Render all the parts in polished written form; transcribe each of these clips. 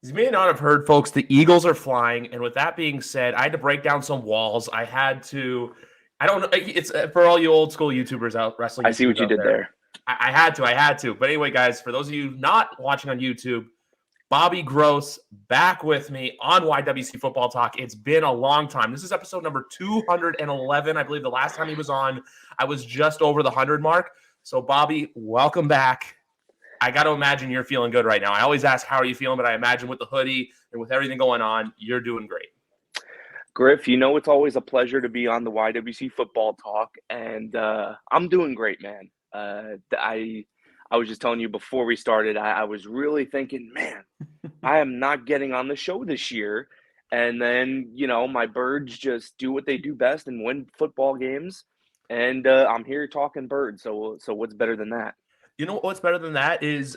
You may not have heard, folks, the Eagles are flying. And with that being said, I had to break down some walls. I don't know. It's for all you old school YouTubers wrestling I see what YouTubers you out did there. there. I had to. But anyway, guys, for those of you not watching on YouTube, Bobby Gross back with me on YWC Football Talk. It's been a long time. This is episode number 211. I believe the last time he was on, I was just over the 100 mark. So, Bobby, welcome back. I got to imagine you're feeling good right now. I always ask, how are you feeling? But I imagine with the hoodie and with everything going on, you're doing great. Griff, it's always a pleasure to be on the YWC Football Talk, and I'm doing great, man. I was just telling you before we started, I was really thinking, man, I am not getting on the show this year. And then, my birds just do what they do best and win football games. And I'm here talking birds. So what's better than that? You know what's better than that is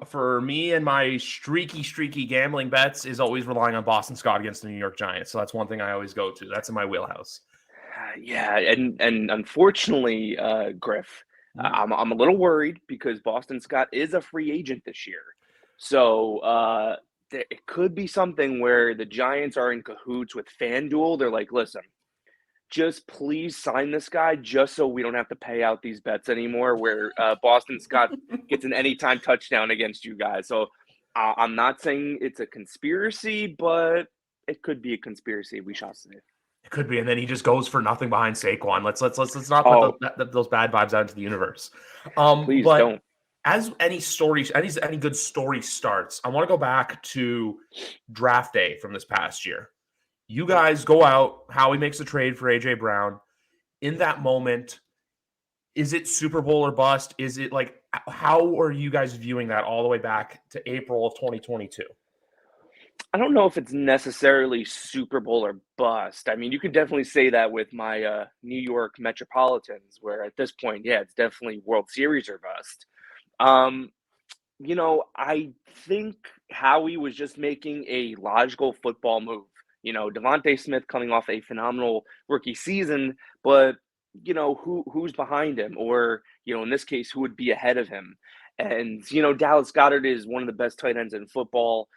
for me and my streaky gambling bets is always relying on Boston Scott against the New York Giants. So that's one thing I always go to. That's in my wheelhouse. Yeah, and unfortunately, Griff, I'm a little worried because Boston Scott is a free agent this year. So it could be something where the Giants are in cahoots with FanDuel. They're like, listen, just please sign this guy just so we don't have to pay out these bets anymore where Boston Scott gets an anytime touchdown against you guys. So I'm not saying it's a conspiracy, but it could be a conspiracy. We shall see. It could be, and then he just goes for nothing behind Saquon. Let's not put Oh, those bad vibes out into the universe. please But don't. as any good story starts, I want to go back to draft day from this past year. You guys go out. Howie makes a trade for AJ Brown. In that moment, is it Super Bowl or bust? Is it like how are you guys viewing that all the way back to April of 2022? I don't know if it's necessarily Super Bowl or bust. I mean, you could definitely say that with my New York Metropolitans, where at this point, yeah, it's definitely World Series or bust. Um, I think Howie was just making a logical football move. Devontae Smith coming off a phenomenal rookie season, but who's behind him, or in this case, who would be ahead of him? And Dallas Goedert is one of the best tight ends in football.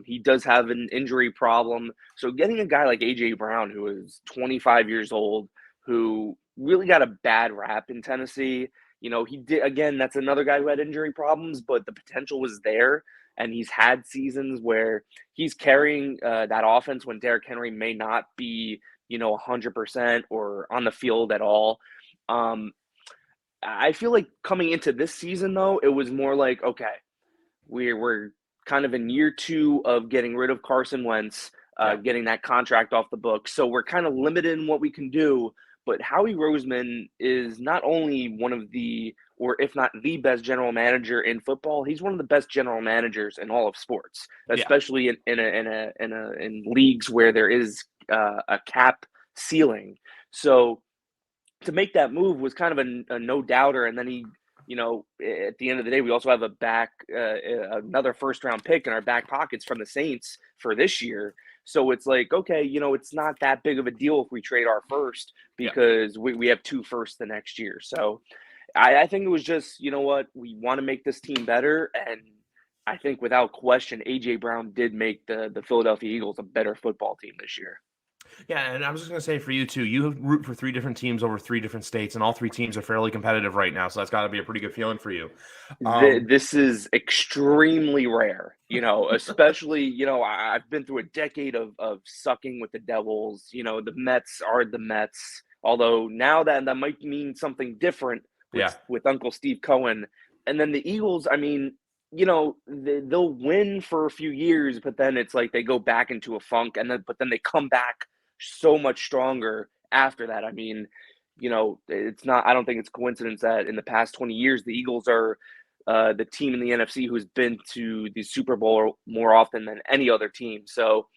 He does have an injury problem, so getting a guy like AJ Brown, who is 25 years old, who really got a bad rap in Tennessee. He did again. That's another guy who had injury problems, but the potential was there, and he's had seasons where he's carrying that offense when Derrick Henry may not be, 100% or on the field at all. Um, I feel like coming into this season, though, it was more like, okay, we're kind of in year two of getting rid of Carson Wentz, Yeah. getting that contract off the books. So we're kind of limited in what we can do. But Howie Roseman is not only one of the, or if not the best general manager in football, he's one of the best general managers in all of sports, Yeah. especially in leagues where there is a cap ceiling. So to make that move was kind of a no doubter. And then at the end of the day, we also have another first round pick in our back pockets from the Saints for this year. So it's like, okay, it's not that big of a deal if we trade our first Yeah. because we have two firsts the next year. So I think it was just, what, we want to make this team better. And I think without question, AJ Brown did make the Philadelphia Eagles a better football team this year. Yeah, and I was just going to say for you too, you root for three different teams over three different states, and all three teams are fairly competitive right now. So that's got to be a pretty good feeling for you. This is extremely rare, especially, I've been through a decade of sucking with the Devils. The Mets are the Mets, although now that might mean something different with, Yeah. with Uncle Steve Cohen. And then the Eagles, I mean, they'll win for a few years, but then it's like they go back into a funk, but then they come back so much stronger after that. I mean, it's not. I don't think it's coincidence that in the past 20 years, the Eagles are the team in the NFC who's been to the Super Bowl more often than any other team. So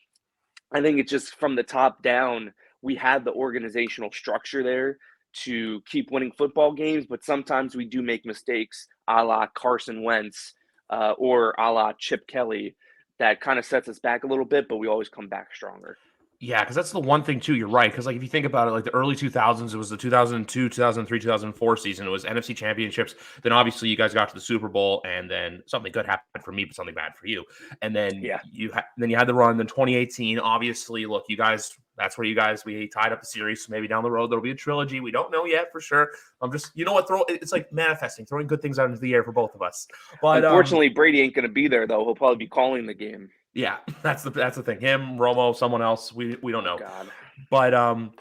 I think it's just from the top down, we had the organizational structure there to keep winning football games, but sometimes we do make mistakes, a la Carson Wentz or a la Chip Kelly, that kind of sets us back a little bit, but we always come back stronger. Yeah, because that's the one thing too. You're right. Because like if you think about it, like the early 2000s, it was the 2002, 2003, 2004 season. It was NFC championships. Then obviously you guys got to the Super Bowl, and then something good happened for me, but something bad for you. And then Yeah. you had the run. Then 2018, obviously, look, you guys. That's where we tied up the series. So maybe down the road there'll be a trilogy. We don't know yet for sure. I'm just, you know what? It's like manifesting, throwing good things out into the air for both of us. But Unfortunately, Brady ain't going to be there, though. He'll probably be calling the game. yeah, that's the thing. Him, Romo, someone else. We don't Oh, know. God. But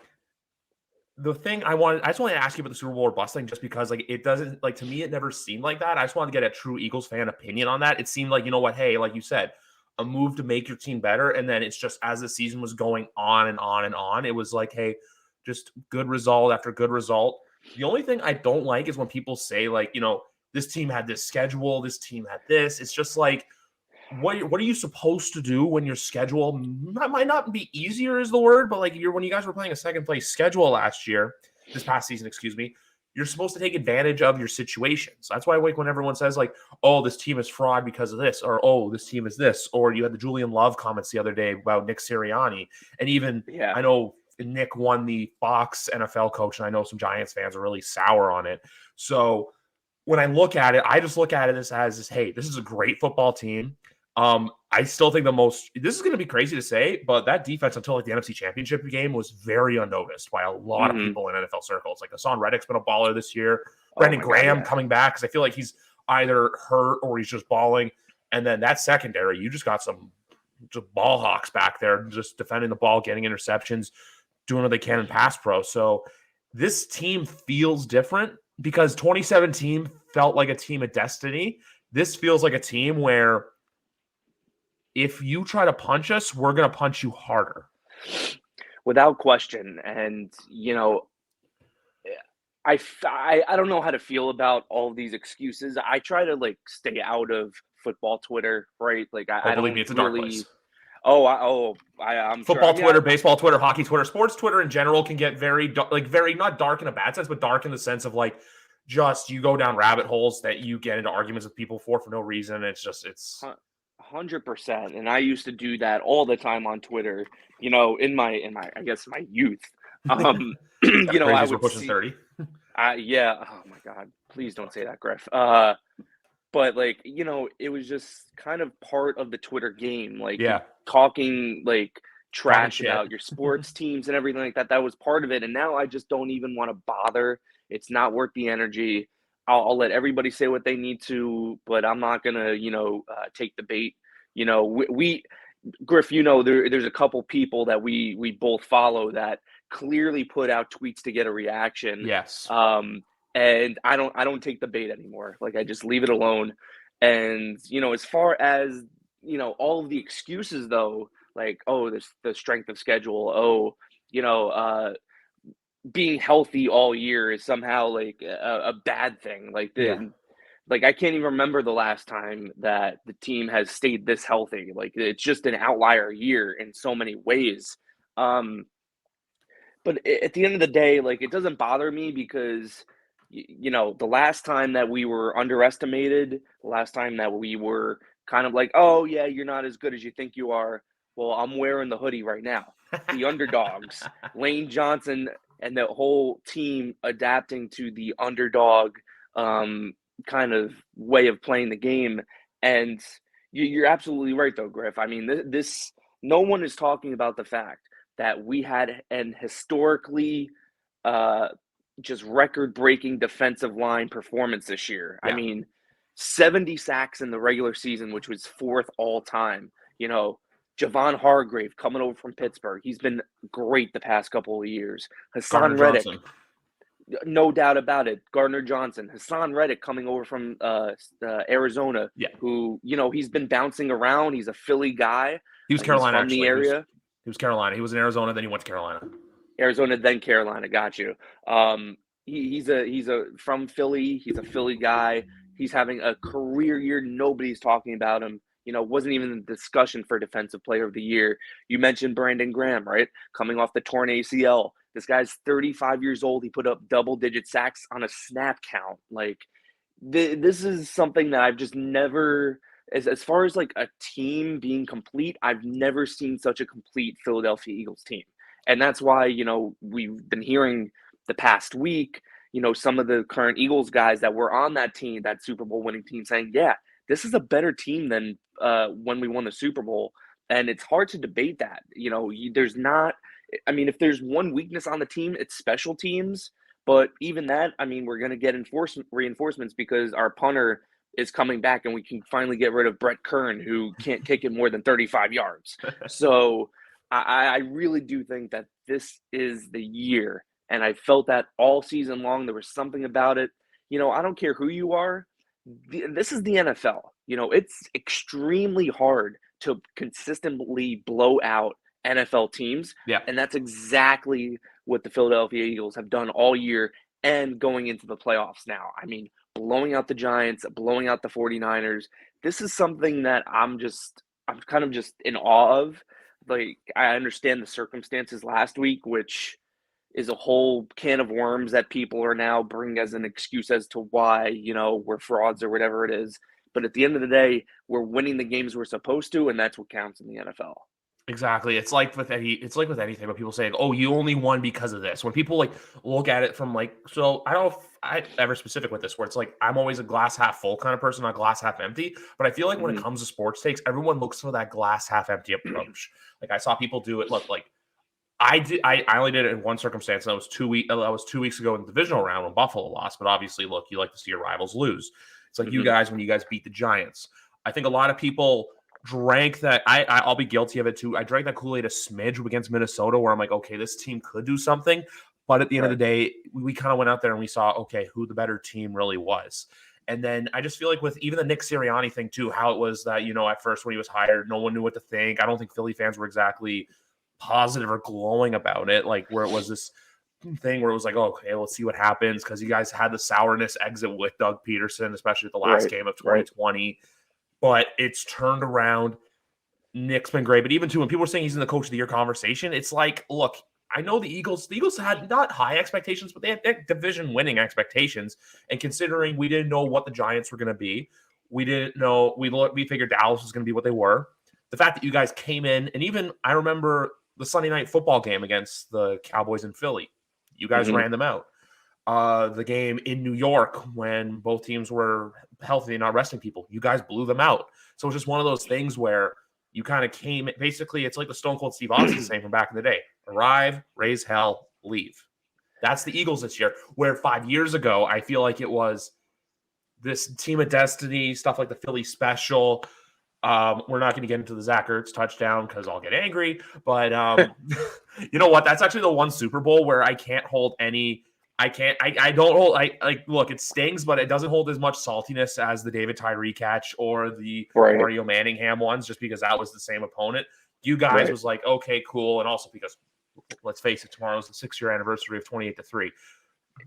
the thing I just wanted to ask you about the Super Bowl or bust thing, just because like it doesn't like to me, it never seemed like that. I just wanted to get a true Eagles fan opinion on that. It seemed like, you know what, hey, like you said, a move to make your team better, and then it's just as the season was going on and on and on, it was like, hey, just good result after good result. The only thing I don't like is when people say like, you know, this team had this schedule, this team had this. It's just like what are you supposed to do when your schedule might not be easier is the word, but like when you guys were playing a second place schedule this past season, excuse me, you're supposed to take advantage of your situations. That's why I like when everyone says like, oh, this team is fraud because of this, or oh, this team is this, or you had the Julian Love comments the other day about Nick Sirianni, and even Yeah. I know Nick won the Fox NFL coach, and I know some Giants fans are really sour on it. So when I look at it, I just look at it as hey, this is a great football team. I still think this is going to be crazy to say, but that defense until like the NFC Championship game was very unnoticed by a lot of people in NFL circles. Like Hassan Reddick's been a baller this year. Brendan Graham coming back because I feel like he's either hurt or he's just balling. And then that secondary, you just got some just ball hawks back there, just defending the ball, getting interceptions, doing what they can in pass pro. So this team feels different because 2017 felt like a team of destiny. This feels like a team where if you try to punch us, we're going to punch you harder. Without question. And, you know, I don't know how to feel about all these excuses. I try to like stay out of football Twitter, right? Like I don't believe me, it's a dark place. I'm football sure. Twitter, baseball Twitter, hockey Twitter, sports Twitter in general can get very not dark in a bad sense, but dark in the sense of like just you go down rabbit holes that you get into arguments with people for no reason. It's 100%. And I used to do that all the time on Twitter, you know, in my I guess my youth. You know, I would pushing 30. Yeah. Oh my God. Please don't say that, Griff. But like, you know, it was just kind of part of the Twitter game, like talking like trash about your sports teams and everything like that. That was part of it. And now I just don't even want to bother. It's not worth the energy. I'll let everybody say what they need to, but I'm not gonna, you know, take the bait. You know, we Griff, you know, there's a couple people that we both follow that clearly put out tweets to get a reaction. Yes. And I don't take the bait anymore. Like I just leave it alone. And you know, as far as you know, all of the excuses though, like oh, the strength of schedule. Oh, you know, being healthy all year is somehow like a bad thing. Like I can't even remember the last time that the team has stayed this healthy. Like it's just an outlier year in so many ways. But at the end of the day, like it doesn't bother me because you know the last time that we were underestimated, the last time that we were kind of like, oh yeah, you're not as good as you think you are. Well, I'm wearing the hoodie right now. The underdogs, Lane Johnson and the whole team adapting to the underdog kind of way of playing the game. And you're absolutely right, though, Griff. I mean, this no one is talking about the fact that we had an historically just record-breaking defensive line performance this year. Yeah. I mean, 70 sacks in the regular season, which was fourth all time. You know, Javon Hargrave coming over from Pittsburgh. He's been great the past couple of years. Hassan Reddick, no doubt about it. Gardner Johnson, Hassan Reddick coming over from Arizona, who, you know, he's been bouncing around. He's a Philly guy. He was Carolina, from the area. He was Carolina. He was in Arizona, then he went to Carolina. Arizona, then Carolina. Got you. He's from Philly. He's a Philly guy. He's having a career year. Nobody's talking about him. You know, wasn't even in the discussion for Defensive Player of the Year. You mentioned Brandon Graham, right? Coming off the torn ACL. This guy's 35 years old. He put up double-digit sacks on a snap count. Like, this is something that I've just never as far as like a team being complete, I've never seen such a complete Philadelphia Eagles team. And that's why, we've been hearing the past week, some of the current Eagles guys that were on that team, that Super Bowl winning team, saying, yeah, this is a better team than when we won the Super Bowl. And it's hard to debate that. There's not, I mean, if there's one weakness on the team, it's special teams. But even that, I mean, we're going to get reinforcements because our punter is coming back and we can finally get rid of Brett Kern, who can't kick it more than 35 yards. So I really do think that this is the year. And I felt that all season long. There was something about it. I don't care who you are. This is the NFL. It's extremely hard to consistently blow out NFL teams. Yeah. And that's exactly what the Philadelphia Eagles have done all year and going into the playoffs now. I mean, blowing out the Giants, blowing out the 49ers. This is something that I'm kind of just in awe of. Like, I understand the circumstances last week, which is a whole can of worms that people are now bringing as an excuse as to why, we're frauds or whatever it is. But at the end of the day, we're winning the games we're supposed to, and that's what counts in the NFL. Exactly. It's like with anything, but people say, "Oh, you only won because of this." When people like look at it from so I don't know if I ever specific with this, where it's like I'm always a glass half full kind of person, not glass half empty. But I feel like when it comes to sports takes, everyone looks for that glass half empty approach. Like I saw people do it. Look, like I did. I only did it in one circumstance. And that was 2 weeks ago in the divisional round when Buffalo lost. But obviously, look, you like to see your rivals lose. It's like you guys when you guys beat the Giants. I think a lot of people drank that. I'll be guilty of it too. I drank that Kool-Aid a smidge against Minnesota, where I'm like, okay, this team could do something. But at the end of the day, we kind of went out there and we saw, okay, who the better team really was. And then I just feel like with even the Nick Sirianni thing too, how it was that, at first when he was hired, no one knew what to think. I don't think Philly fans were exactly positive or glowing about it. Like where it was this thing where it was like, oh, okay, let's see what happens. Because you guys had the sourness exit with Doug Peterson, especially at the last game of 2020. But it's turned around. Nick's been great. But even too, when people are saying he's in the coach of the year conversation, it's like, look, I know the Eagles had not high expectations, but they had division winning expectations. And considering we didn't know what the Giants were going to be, we didn't know, we figured Dallas was going to be what they were. The fact that you guys came in, and even I remember the Sunday night football game against the Cowboys in Philly, you guys ran them out. The game in New York when both teams were healthy and not resting people, you guys blew them out. So it's just one of those things where you kind of came, basically it's like the Stone Cold Steve Austin saying from back in the day, arrive, raise hell, leave. That's the Eagles this year, where 5 years ago, I feel like it was this team of destiny, stuff like the Philly special. We're not going to get into the Zach Ertz touchdown because I'll get angry, but you know what? That's actually the one Super Bowl where I can't hold any. I don't hold. Look, it stings, but it doesn't hold as much saltiness as the David Tyree catch or the Mario Manningham ones, just because that was the same opponent. You guys was like, okay, cool, and also because let's face it, tomorrow's the 6-year anniversary of 28-3.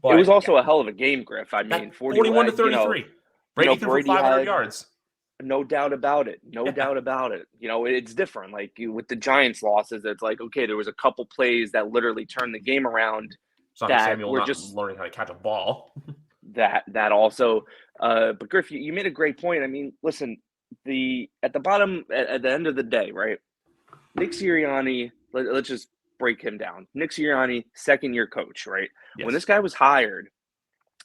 But it was also a hell of a game, Griff. I mean, 41-33. Brady threw for 500 yards. No doubt about it. No doubt about it. It's different. Like with the Giants losses, it's like, okay, there was a couple plays that literally turned the game around. Samuel not just learning how to catch a ball. that also, but Griff, you made a great point. I mean, listen, at the end of the day, right? Nick Sirianni, let's just break him down. Nick Sirianni, second-year coach, right? Yes. When this guy was hired,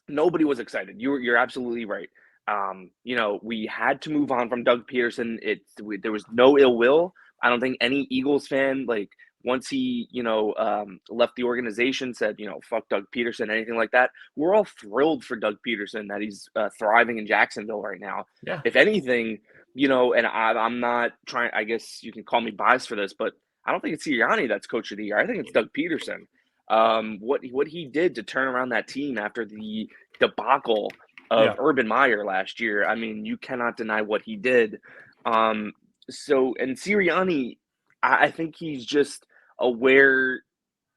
nobody was excited. You're absolutely right. We had to move on from Doug Peterson. There was no ill will. I don't think any Eagles fan, once he, left the organization, said, fuck Doug Peterson, anything like that. We're all thrilled for Doug Peterson that he's thriving in Jacksonville right now. Yeah. If anything, and I'm not trying, I guess you can call me biased for this, but I don't think it's Sirianni that's coach of the year. I think it's Doug Peterson. What he did to turn around that team after the debacle of Urban Meyer last year, I mean, you cannot deny what he did. And Sirianni, I think he's just aware.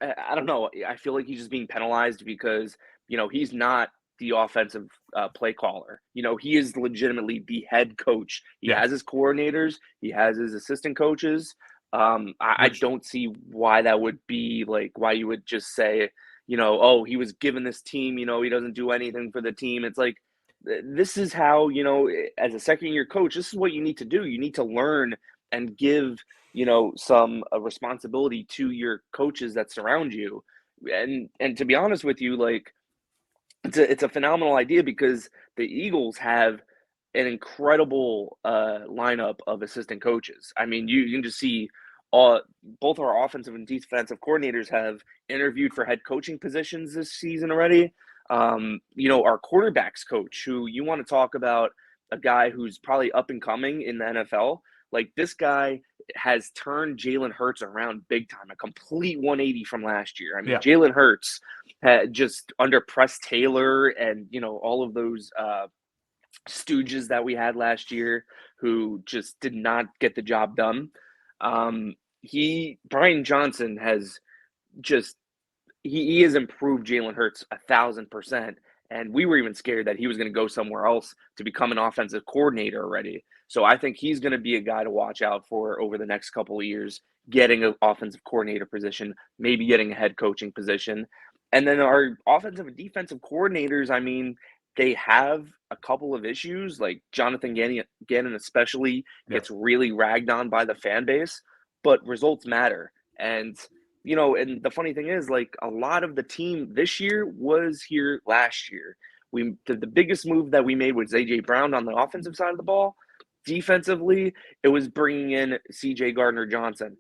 I don't know. I feel like he's just being penalized because, he's not the offensive play caller. He is legitimately the head coach. He has his coordinators. He has his assistant coaches. I don't see why that would be why you would just say, oh, he was given this team, he doesn't do anything for the team. It's like, this is how, as a second year coach, this is what you need to do. You need to learn and give, some responsibility to your coaches that surround you. And to be honest with you, like, it's a phenomenal idea because the Eagles have an incredible lineup of assistant coaches. I mean, you can just see both our offensive and defensive coordinators have interviewed for head coaching positions this season already. Our quarterbacks coach, who you want to talk about a guy who's probably up and coming in the NFL, like this guy has turned Jalen Hurts around big time, a complete 180 from last year. I mean, Yeah. Jalen Hurts had just under Press Taylor and, all of those stooges that we had last year who just did not get the job done. Brian Johnson has just he has improved Jalen Hurts 1,000%. And we were even scared that he was going to go somewhere else to become an offensive coordinator already. So I think he's going to be a guy to watch out for over the next couple of years, getting an offensive coordinator position, maybe getting a head coaching position. And then our offensive and defensive coordinators, I mean, they have a couple of issues, like Jonathan Gannon especially gets really ragged on by the fan base, but results matter. And and the funny thing is, like, a lot of the team this year was here last year. The biggest move that we made was AJ Brown on the offensive side of the ball. Defensively, it was bringing in CJ Gardner-Johnson.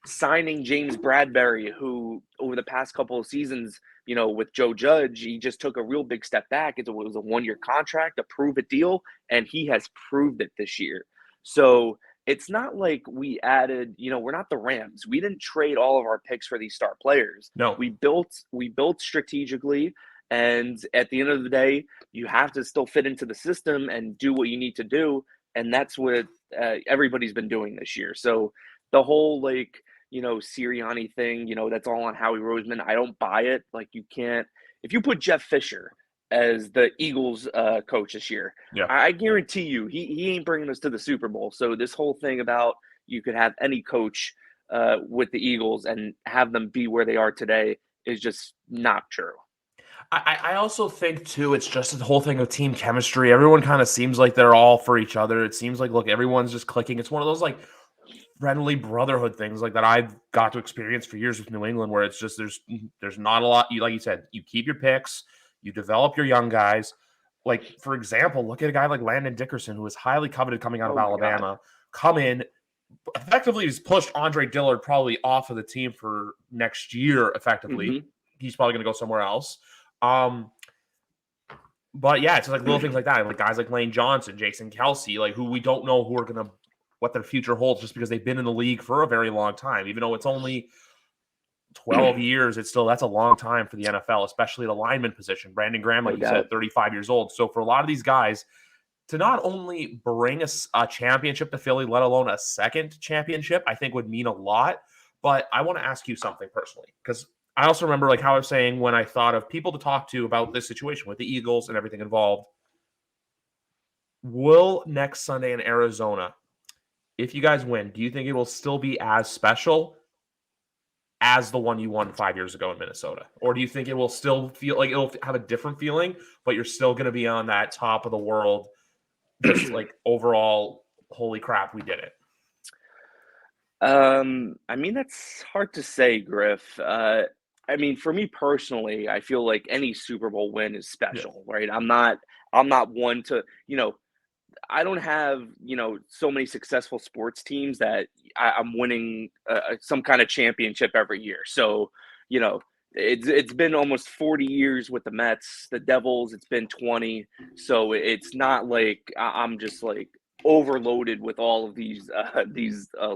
Signing James Bradbury, who over the past couple of seasons, with Joe Judge, he just took a real big step back. It was a 1-year contract, a prove-it deal, and he has proved it this year. So it's not like we added, we're not the Rams. We didn't trade all of our picks for these star players. No. We built strategically, and at the end of the day, you have to still fit into the system and do what you need to do, and that's what everybody's been doing this year. So the whole Sirianni thing, that's all on Howie Roseman. I don't buy it. Like, you can't – if you put Jeff Fisher as the Eagles coach this year, I guarantee you he ain't bringing us to the Super Bowl. So this whole thing about you could have any coach with the Eagles and have them be where they are today is just not true. I also think, too, it's just the whole thing of team chemistry. Everyone kind of seems like they're all for each other. It seems like, look, everyone's just clicking. It's one of those, like, friendly brotherhood things like that I've got to experience for years with New England, where it's just there's not a lot. Like you said, you keep your picks, you develop your young guys. Like, for example, look at a guy like Landon Dickerson, who is highly coveted coming out of Alabama. Come in, effectively, he's pushed Andre Dillard probably off of the team for next year. Effectively, he's probably going to go somewhere else. But yeah, it's just like little things like that. Like guys like Lane Johnson, Jason Kelsey, like who we don't know who are going to what their future holds just because they've been in the league for a very long time. Even though it's only 12 years, that's a long time for the NFL, especially the lineman position. Brandon Graham, like you said, 35 years old. So for a lot of these guys to not only bring a championship to Philly, let alone a second championship, I think would mean a lot. But I want to ask you something personally, because I also remember like how I was saying when I thought of people to talk to about this situation with the Eagles and everything involved. Will next Sunday in Arizona, if you guys win, do you think it will still be as special as the one you won 5 years ago in Minnesota? Or do you think it will still feel like it'll have a different feeling, but you're still going to be on that top of the world, just like overall, holy crap, we did it? I mean, that's hard to say, Griff. I mean, for me personally, I feel like any Super Bowl win is special, right? I'm not one to, I don't have, so many successful sports teams that I'm winning some kind of championship every year. So, it's been almost 40 years with the Mets, the Devils. It's been 20. So it's not like I'm just like overloaded with all of these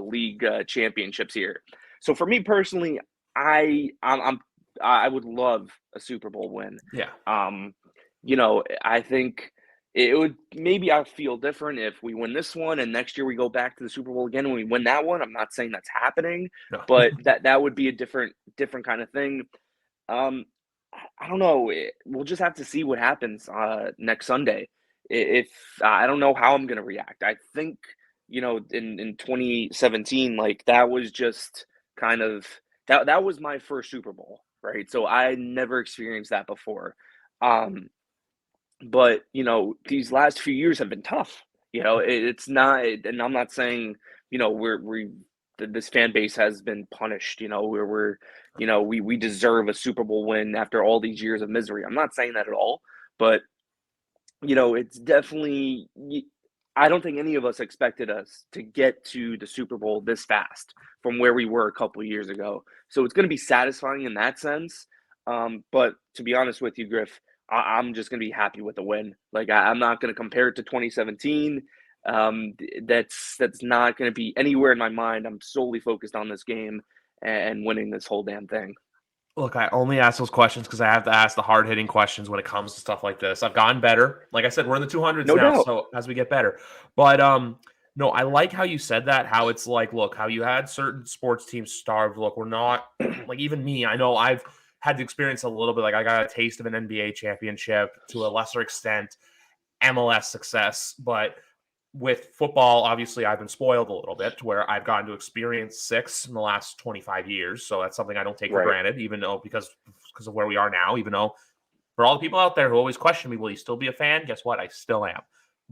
league championships here. So for me personally, I would love a Super Bowl win. Yeah. I think it would maybe I'll feel different if we win this one and next year we go back to the Super Bowl again and we win that one. I'm not saying that's happening, but that would be a different kind of thing. I don't know. We'll just have to see what happens next Sunday. If I don't know how I'm going to react. I think, in 2017, like that was just kind of that was my first Super Bowl, right? So I never experienced that before. But, these last few years have been tough. It's not, and I'm not saying, this fan base has been punished, we deserve a Super Bowl win after all these years of misery. I'm not saying that at all, but, it's definitely, I don't think any of us expected us to get to the Super Bowl this fast from where we were a couple of years ago. So it's going to be satisfying in that sense. But to be honest with you, Griff, I'm just going to be happy with the win. Like I'm not going to compare it to 2017. That's not going to be anywhere in my mind. I'm solely focused on this game and winning this whole damn thing. Look, I only ask those questions because I have to ask the hard-hitting questions when it comes to stuff like this. I've gotten better. Like I said, we're in the 200s No now, doubt. so as we get better. But no, I like how you said that, how it's like, look, how you had certain sports teams starved. Look, we're not like even me. I know I've had to experience a little bit. Like I got a taste of an NBA championship to a lesser extent, MLS success, but with football, obviously, I've been spoiled a little bit to where I've gotten to experience 6 in the last 25 years. So that's something I don't take for Right. granted, even though because of where we are now, even though for all the people out there who always question me, will you still be a fan? Guess what? I still am.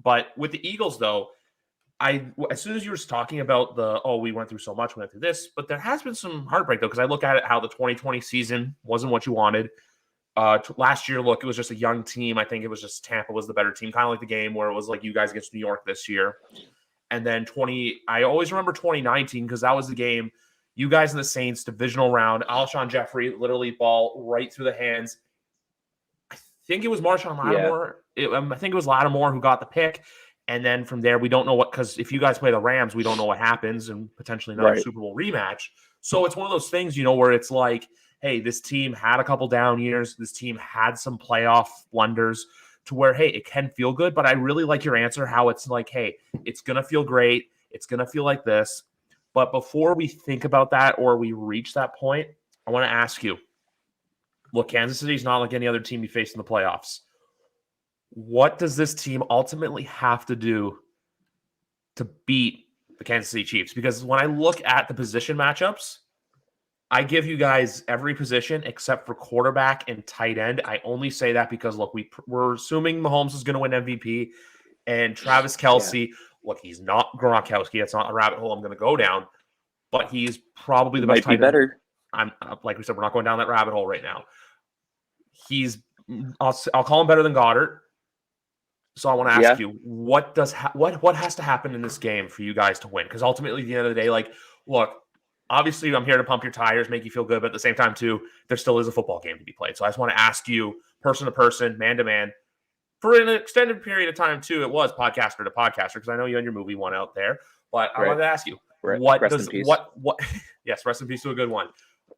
But with the Eagles, though, as soon as you were talking about we went through so much, we went through this, but there has been some heartbreak, though, because I look at it how the 2020 season wasn't what you wanted. Last year, look, it was just a young team. I think it was just Tampa was the better team, kind of like the game where it was like you guys against New York this year. And then I always remember 2019 because that was the game. You guys in the Saints divisional round, Alshon Jeffrey literally ball right through the hands. I think it was Marshawn Lattimore. Yeah. I think it was Lattimore who got the pick. And then from there, we don't know because if you guys play the Rams, we don't know what happens and potentially another Right. Super Bowl rematch. So it's one of those things, where it's like, hey, this team had a couple down years. This team had some playoff blunders to where, hey, it can feel good. But I really like your answer, how it's like, hey, it's going to feel great. It's going to feel like this. But before we think about that or we reach that point, I want to ask you, look, Kansas City's not like any other team you face in the playoffs. What does this team ultimately have to do to beat the Kansas City Chiefs? Because when I look at the position matchups, I give you guys every position except for quarterback and tight end. I only say that because, look, we're assuming Mahomes is going to win MVP, and Travis Kelce, look, he's not Gronkowski. That's not a rabbit hole I'm going to go down, but he's probably the best Might be tight end. better. I'm like we said, we're not going down that rabbit hole right now. I'll call him better than Goddard. So I want to ask you, what has to happen in this game for you guys to win? Because ultimately, at the end of the day, like, look, obviously, I'm here to pump your tires, make you feel good, but at the same time, too, there still is a football game to be played. So I just want to ask you, person to person, man to man, for an extended period of time, too, it was podcaster to podcaster, because I know you and your movie one out there. But I wanted to ask you, yes, rest in peace to a good one.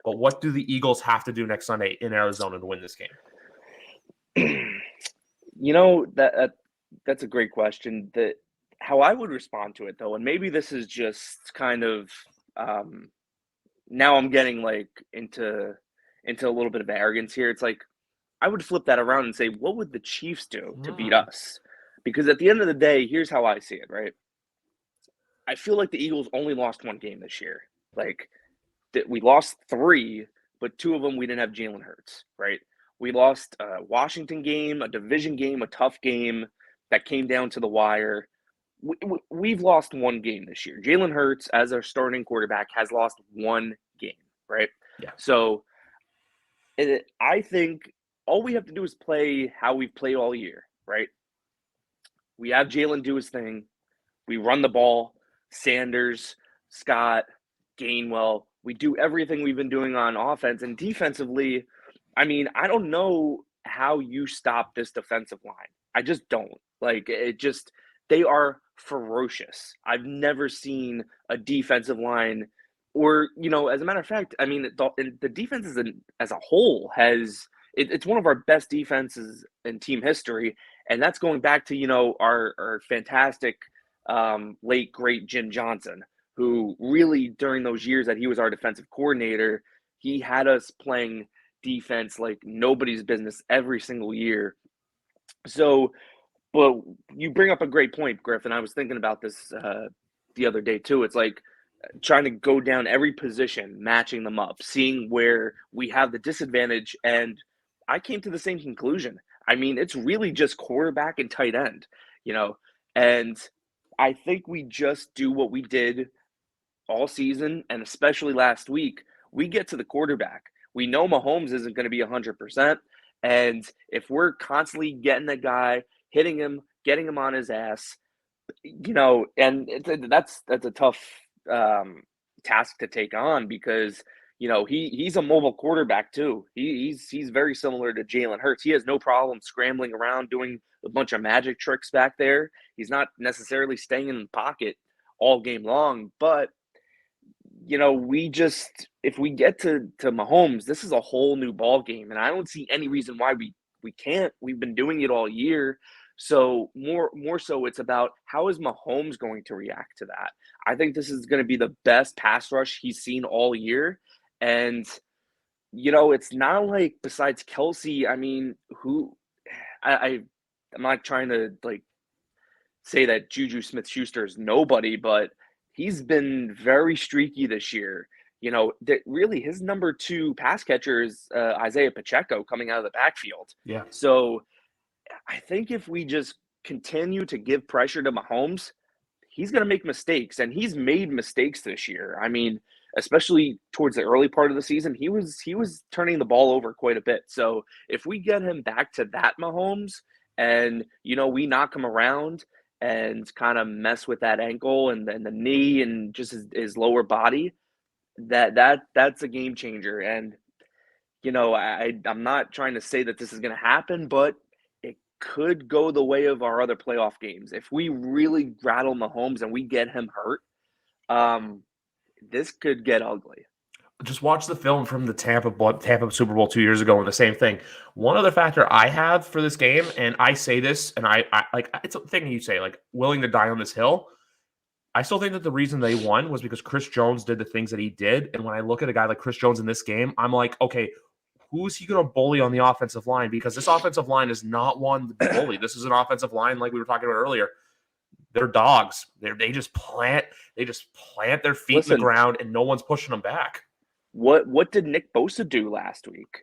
But what do the Eagles have to do next Sunday in Arizona to win this game? That's a great question. How I would respond to it, though, and maybe this is just kind of now I'm getting like into a little bit of arrogance here. It's like I would flip that around and say, what would the Chiefs do to beat us? Because at the end of the day, here's how I see it, right? I feel like the Eagles only lost one game this year. Like we lost 3, but 2 of them we didn't have Jalen Hurts, right? We lost a Washington game, a division game, a tough game that came down to the wire. We've lost one game this year. Jalen Hurts, as our starting quarterback, has lost one game, right? Yeah. So I think all we have to do is play how we've played all year, right? We have Jalen do his thing. We run the ball. Sanders, Scott, Gainwell. We do everything we've been doing on offense. And defensively, I mean, I don't know how you stop this defensive line. I just don't. Like, they are ferocious. I've never seen a defensive line or, as a matter of fact, I mean, the defense as a whole it's one of our best defenses in team history. And that's going back to, our fantastic late, great Jim Johnson, who really during those years that he was our defensive coordinator, he had us playing defense like nobody's business every single year. So, well, you bring up a great point, Griffin. I was thinking about this the other day too. It's like trying to go down every position, matching them up, seeing where we have the disadvantage. And I came to the same conclusion. I mean, it's really just quarterback and tight end, and I think we just do what we did all season and especially last week. We get to the quarterback. We know Mahomes isn't going to be 100%. And if we're constantly getting the guy, hitting him, getting him on his ass, and that's a tough task to take on because he's a mobile quarterback too. He's very similar to Jalen Hurts. He has no problem scrambling around doing a bunch of magic tricks back there. He's not necessarily staying in the pocket all game long, but if we get to Mahomes, this is a whole new ball game, and I don't see any reason why we can't. We've been doing it all year. So more so it's about how is Mahomes going to react to that. I think this is going to be the best pass rush he's seen all year. And, it's not like besides Kelsey, I mean, I'm not trying to say that Juju Smith-Schuster is nobody, but he's been very streaky this year. That really his number 2 pass catcher is Isaiah Pacheco coming out of the backfield. Yeah. So I think if we just continue to give pressure to Mahomes, he's going to make mistakes, and he's made mistakes this year. I mean, especially towards the early part of the season, he was turning the ball over quite a bit. So if we get him back to that Mahomes and, we knock him around and kind of mess with that ankle and then the knee and just his lower body, that's a game changer. And, I'm not trying to say that this is going to happen, but could go the way of our other playoff games. If we really rattle Mahomes and we get him hurt, this could get ugly. Just watch the film from the Tampa Super Bowl 2 years ago and the same thing. One other factor I have for this game, and I say this, and I like it's a thing you say, like willing to die on this hill. I still think that the reason they won was because Chris Jones did the things that he did. And when I look at a guy like Chris Jones in this game, I'm like, okay, who's he going to bully on the offensive line? Because this offensive line is not one to be bullied. This is an offensive line, like we were talking about earlier. They're dogs. They just plant their feet in the ground, and no one's pushing them back. What did Nick Bosa do last week?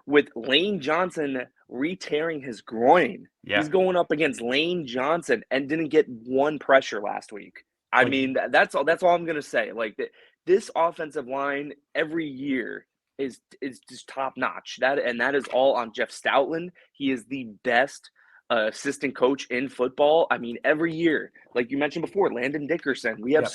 With Lane Johnson re-tearing his groin. Yeah. He's going up against Lane Johnson and didn't get one pressure last week. I mean, that's all I'm going to say. Like this offensive line every year is just top notch. That is all on Jeff Stoutland. He is the best assistant coach in football. I mean, every year, like you mentioned before, Landon Dickerson. We have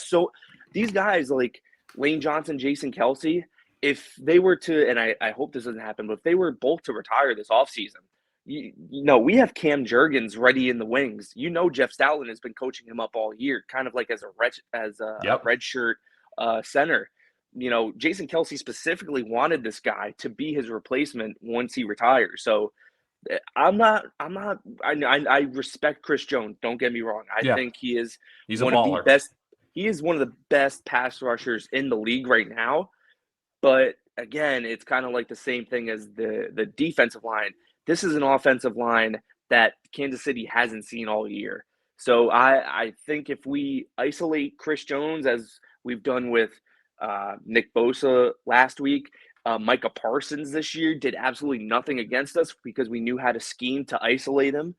these guys like Lane Johnson, Jason Kelsey. If they were to, and I hope this doesn't happen, but if they were both to retire this offseason, we have Cam Jurgens ready in the wings. Jeff Stoutland has been coaching him up all year, kind of like as a redshirt center. Jason Kelsey specifically wanted this guy to be his replacement once he retires. So I respect Chris Jones. Don't get me wrong. I think he's one of the best. He is one of the best pass rushers in the league right now. But again, it's kind of like the same thing as the defensive line. This is an offensive line that Kansas City hasn't seen all year. So I think if we isolate Chris Jones, as we've done with Nick Bosa last week, Micah Parsons this year did absolutely nothing against us because we knew how to scheme to isolate him.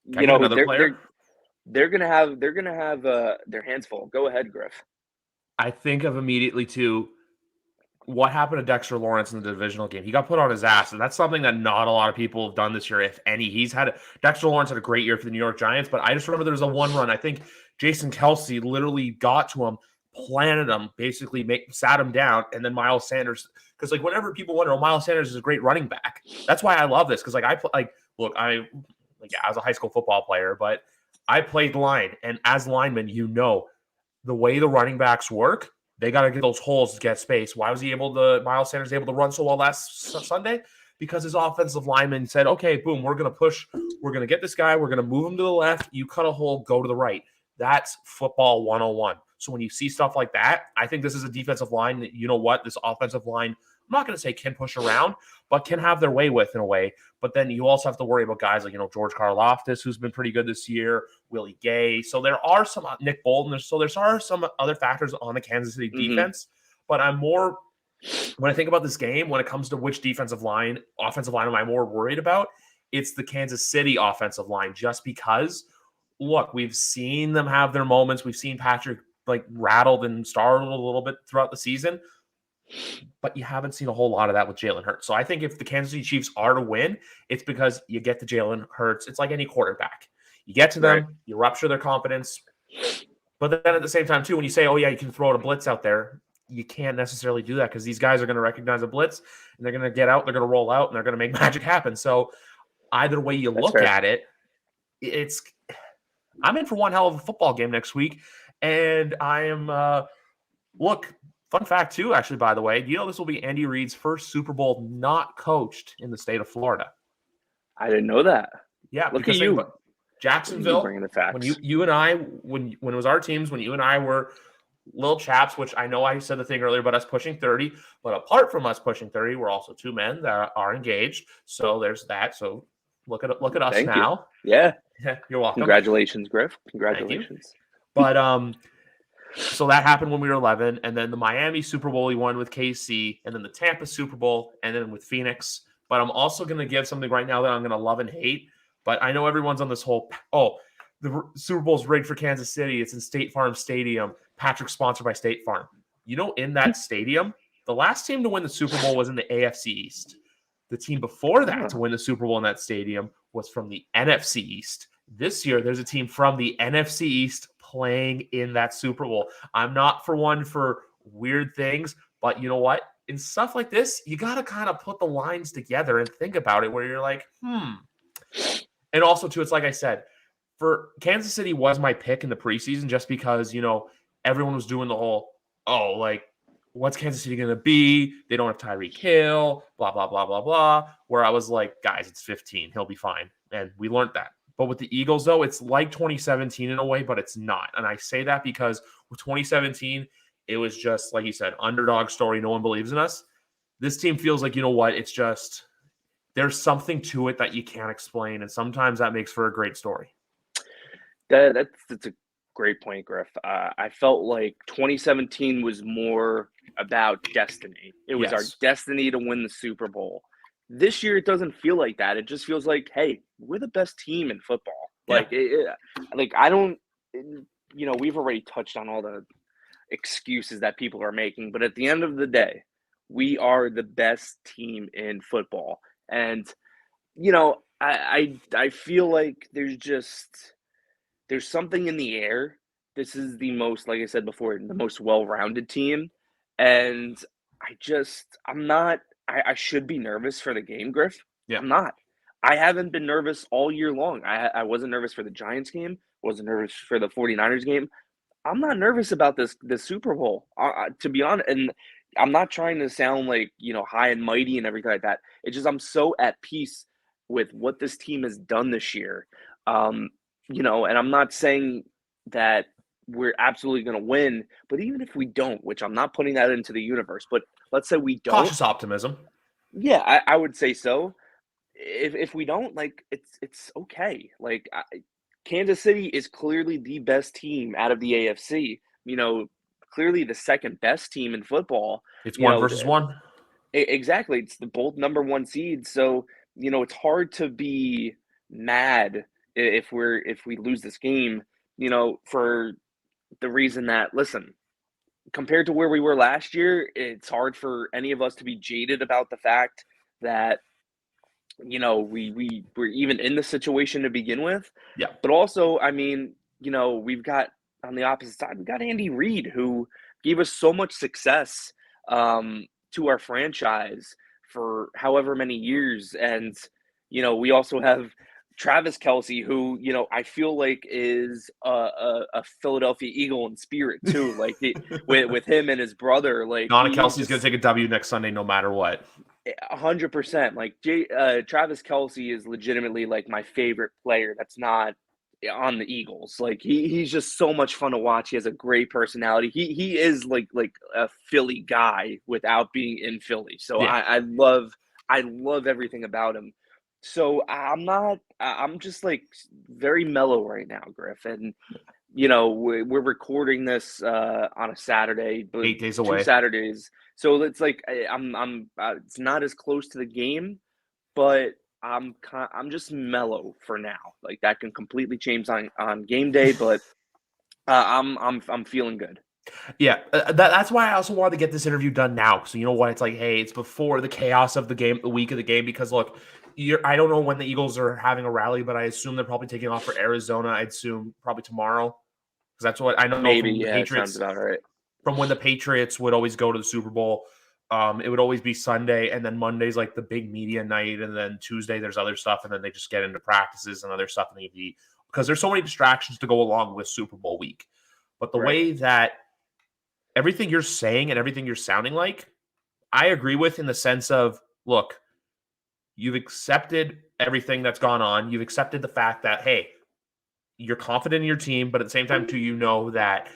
They're gonna have their hands full. Go ahead, Griff. I think of immediately to what happened to Dexter Lawrence in the divisional game. He got put on his ass, and that's something that not a lot of people have done this year, if any. Dexter Lawrence had a great year for the New York Giants, but I just remember there was a one run. I think Jason Kelsey literally got to him, planted him, basically sat him down, and then Miles Sanders. Because whenever people wonder, Miles Sanders is a great running back. That's why I love this. Because I was a high school football player, but I played line, and as linemen, the way the running backs work, they got to get those holes to get space. Why was Miles Sanders able to run so well last Sunday? Because his offensive lineman said, okay, boom, we're going to push. We're going to get this guy. We're going to move him to the left. You cut a hole, go to the right. That's football 101. So when you see stuff like that, I think this is a defensive line that, this offensive line, I'm not going to say can push around, but can have their way with in a way. But then you also have to worry about guys like, George Karlaftis, who's been pretty good this year, Willie Gay. So there are some Nick Bolton. There are some other factors on the Kansas City defense, but I'm more when I think about this game, when it comes to which offensive line am I more worried about, it's the Kansas City offensive line, just because, look, we've seen them have their moments. We've seen Patrick like rattled and startled a little bit throughout the season, but you haven't seen a whole lot of that with Jalen Hurts. So I think if the Kansas City Chiefs are to win, it's because you get to Jalen Hurts. It's like any quarterback. You get to them, you rupture their confidence. But then at the same time, too, when you say, oh, yeah, you can throw a blitz out there, you can't necessarily do that because these guys are going to recognize a blitz and they're going to get out, they're going to roll out, and they're going to make magic happen. So either way you look at it, I'm in for one hell of a football game next week. And I am, look, fun fact, too, actually, by the way, do you know this will be Andy Reid's first Super Bowl not coached in the state of Florida? I didn't know that. Yeah, look at you. Jacksonville, bringing the facts. when you and I, when it was our teams, when you and I were little chaps, which I know I said the thing earlier about us pushing 30, but apart from us pushing 30, we're also two men that are engaged. So there's that. So look at us Thank now. You. Yeah. You're welcome. Congratulations, Griff. Congratulations. But so that happened when we were 11, and then the Miami Super Bowl we won with KC, and then the Tampa Super Bowl, and then with Phoenix. But I'm also going to give something right now that I'm going to love and hate. But I know everyone's on this whole, the Super Bowl's rigged for Kansas City. It's in State Farm Stadium. Patrick's sponsored by State Farm. You know, in that stadium, the last team to win the Super Bowl was in the AFC East. The team before that to win the Super Bowl in that stadium was from the NFC East. This year, there's a team from the NFC East playing in that Super Bowl. I'm not for one for weird things, but you know what? In stuff like this, you got to kind of put the lines together and think about it where you're like, And also, too, it's like I said, for Kansas City was my pick in the preseason just because, you know, everyone was doing the whole, what's Kansas City going to be? They don't have Tyreek Hill, blah, blah, blah, blah, blah. Where I was like, guys, it's 15. He'll be fine. And we learned that. But with the Eagles, though, it's like 2017 in a way, but it's not. And I say that because with 2017, it was just, like you said, underdog story. No one believes in us. This team feels like, you know what? It's just, there's something to it that you can't explain. And sometimes that makes for a great story. That's a great point, Griff. I felt like 2017 was more about destiny. It was our destiny to win the Super Bowl. This year, it doesn't feel like that. It just feels like, hey, we're the best team in football. Like, I don't, you know, we've already touched on all the excuses that people are making, but at the end of the day, we are the best team in football. And, you know, I feel like there's something in the air. This is the most, like I said before, the most well-rounded team. And I should be nervous for the game, Griff. Yeah. I'm not. I haven't been nervous all year long. I wasn't nervous for the Giants game. Wasn't nervous for the 49ers game. I'm not nervous about this Super Bowl, to be honest. And I'm not trying to sound like, you know, high and mighty and everything like that. It's just I'm so at peace with what this team has done this year. You know, and I'm not saying that we're absolutely going to win, but even if we don't, which I'm not putting that into the universe, but let's say we don't. Cautious optimism. Yeah, I would say so. If we don't, like, it's okay. Like, Kansas City is clearly the best team out of the AFC. You know, clearly the second best team in football. It's one versus one. Exactly. It's the both number one seeds. So, you know, it's hard to be mad if we lose this game, you know, for the reason that, listen, compared to where we were last year, it's hard for any of us to be jaded about the fact that, you know, we were even in the situation to begin with. Yeah. But also, I mean, you know, we've got on the opposite side, we've got Andy Reid, who gave us so much success to our franchise for however many years. And, you know, we also have Travis Kelce, who, you know, I feel like is a Philadelphia Eagle in spirit too. Like with him and his brother, like Donna Kelce's going to take a W next Sunday, no matter what. 100%. Like Travis Kelce is legitimately like my favorite player that's not on the Eagles. Like he's just so much fun to watch. He has a great personality. He is like a Philly guy without being in Philly. So yeah. I love everything about him. So I'm just like very mellow right now, Griff. And we're recording this on a Saturday, but 8 days 2 away. Saturdays. So it's like I'm it's not as close to the game, but I'm just mellow for now. Like that can completely change on game day, but I'm feeling good. Yeah, that's why I also wanted to get this interview done now. So you know what? It's like, hey, it's before the chaos of the game, the week of the game. Because look, I don't know when the Eagles are having a rally, but I assume they're probably taking off for Arizona. I'd assume probably tomorrow, because that's what I know Maybe, from the yeah, it sounds Patriots. about right. From when the Patriots would always go to the Super Bowl, it would always be Sunday, and then Monday's like the big media night, and then Tuesday there's other stuff, and then they just get into practices and other stuff in the evening because there's so many distractions to go along with Super Bowl week. But the Right. way that everything you're saying and everything you're sounding like, I agree with in the sense of, look, you've accepted everything that's gone on. You've accepted the fact that, hey, you're confident in your team, but at the same time, too, you know that,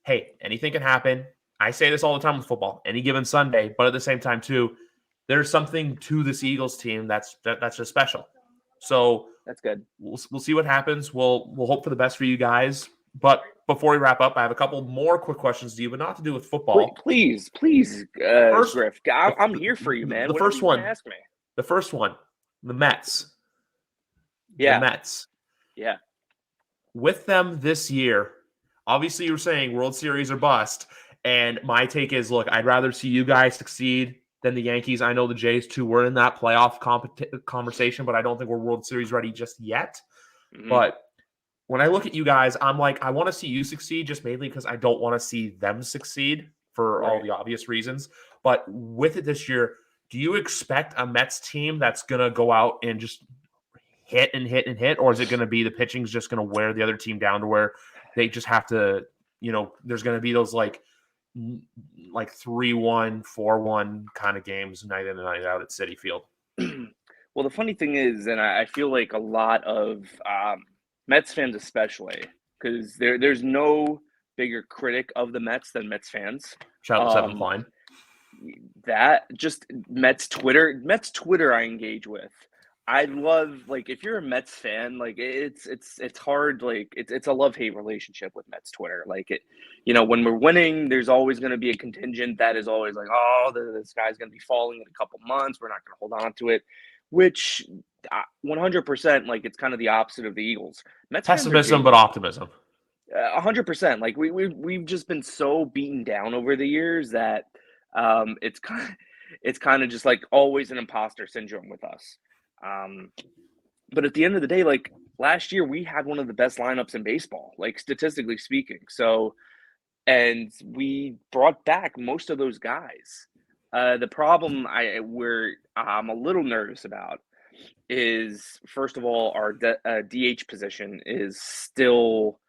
hey, anything can happen. I say this all the time with football, any given Sunday, but at the same time, too, there's something to this Eagles team that's just special. So That's good. we'll see what happens. We'll hope for the best for you guys. But before we wrap up, I have a couple more quick questions to you, but not to do with football. Please, First, Griff, I'm here for you, man. the Whatever first you want to one, ask me. the first one, the Mets. The Yeah, Mets. yeah. With them this year, obviously you're saying World Series or bust. And my take is, look, I'd rather see you guys succeed than the Yankees. I know the Jays, too, were in that playoff conversation, but I don't think we're World Series ready just yet. Mm-hmm. But when I look at you guys, I'm like, I want to see you succeed just mainly because I don't want to see them succeed for all the obvious reasons. But with it this year, do you expect a Mets team that's going to go out and just hit and hit and hit, or is it going to be the pitching's just going to wear the other team down to where they just have to, there's going to be those like 3-1, 4-1 kind of games night in and night out at Citi Field? Well, the funny thing is, and I feel like a lot of Mets fans especially, because there's no bigger critic of the Mets than Mets fans. Shout out to Seven Klein. That just Mets Twitter I engage with. I love, like, if you're a Mets fan, like it's hard, like it's a love-hate relationship with Mets Twitter. Like when we're winning, there's always going to be a contingent that is always like, oh, this guy's going to be falling in a couple months. We're not going to hold on to it, which 100%, like, it's kind of the opposite of the Eagles. Mets fans are Pessimism, but optimism. 100%. Like we've just been so beaten down over the years that it's kind of just like always an imposter syndrome with us. But at the end of the day, like last year, we had one of the best lineups in baseball, like statistically speaking. So, and we brought back most of those guys. The problem I'm a little nervous about is, first of all, our DH position is still,